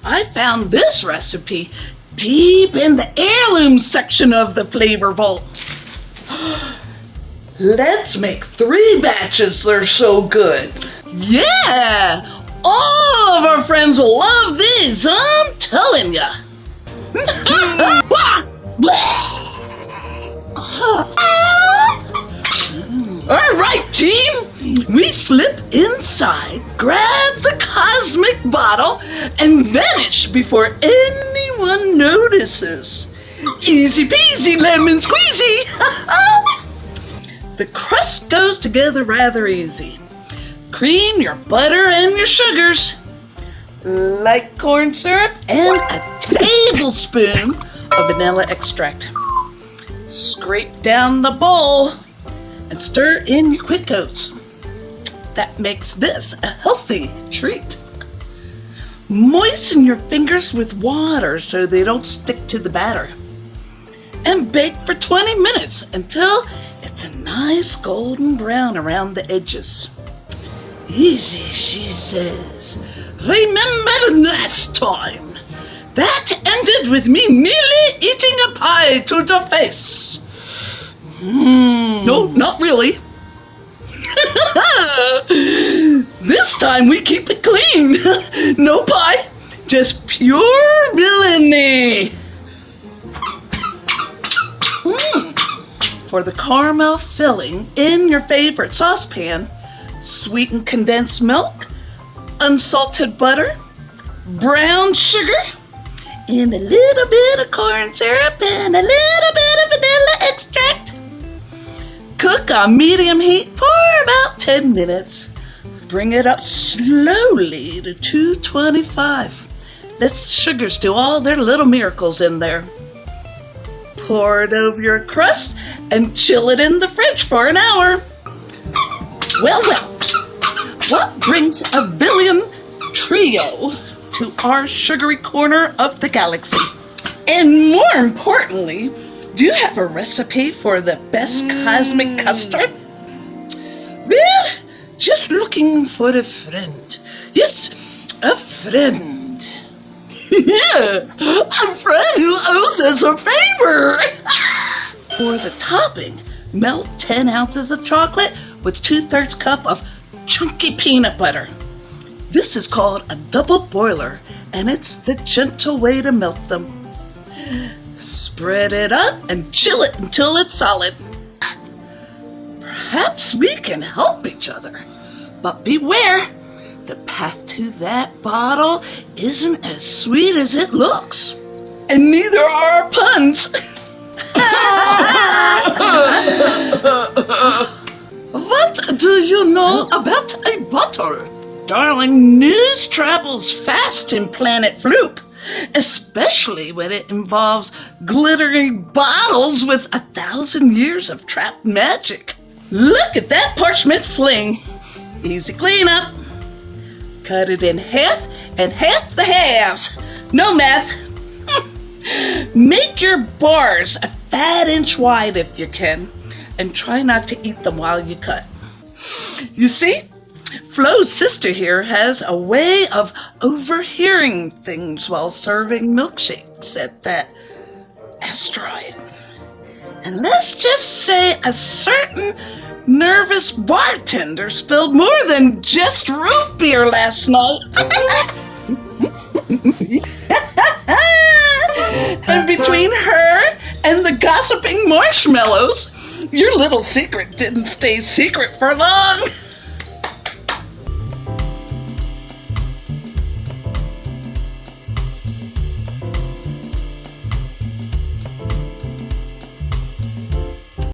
I found this recipe deep in the heirloom section of the Flavor Vault. Let's make 3 batches. They're so good. Yeah! All of our friends will love these, I'm telling ya. All right, team. We slip inside, grab the cosmic bottle, and vanish before anyone notices. Easy peasy lemon squeezy. The crust goes together rather easy. Cream your butter and your sugars, light corn syrup, and a tablespoon of vanilla extract. Scrape down the bowl and stir in your quick oats. That makes this a healthy treat. Moisten your fingers with water so they don't stick to the batter. And bake for 20 minutes until it's a nice golden brown around the edges. Easy, she says. Remember last time? That ended with me nearly eating a pie to the face. No, not really. This time we keep it clean. No pie, just pure villainy. For the caramel filling in your favorite saucepan, sweetened condensed milk, unsalted butter, brown sugar, and a little bit of corn syrup and a little bit of vanilla extract. Cook on medium heat for about 10 minutes. Bring it up slowly to 225. Let sugars do all their little miracles in there. Pour it over your crust and chill it in the fridge for an hour. Well, what brings a villain trio to our sugary corner of the galaxy? And more importantly, do you have a recipe for the best cosmic custard? Well, just looking for a friend. Yes, a friend. Yeah, a friend who owes us a favor. For the topping, melt 10 ounces of chocolate with 2/3 cup of chunky peanut butter. This is called a double boiler, and it's the gentle way to melt them. Spread it up and chill it until it's solid. Perhaps we can help each other, but beware, the path to that bottle isn't as sweet as it looks. And neither are our puns. What do you know about a bottle? Darling, news travels fast in Planet Floop, especially when it involves glittering bottles with 1,000 years of trapped magic. Look at that parchment sling. Easy cleanup. Cut it in half and half the halves. No math. Make your bars a fat inch wide if you can, and try not to eat them while you cut. You see, Flo's sister here has a way of overhearing things while serving milkshakes at that asteroid. And let's just say a certain nervous bartender spilled more than just root beer last night. And between her and the gossiping marshmallows, your little secret didn't stay secret for long.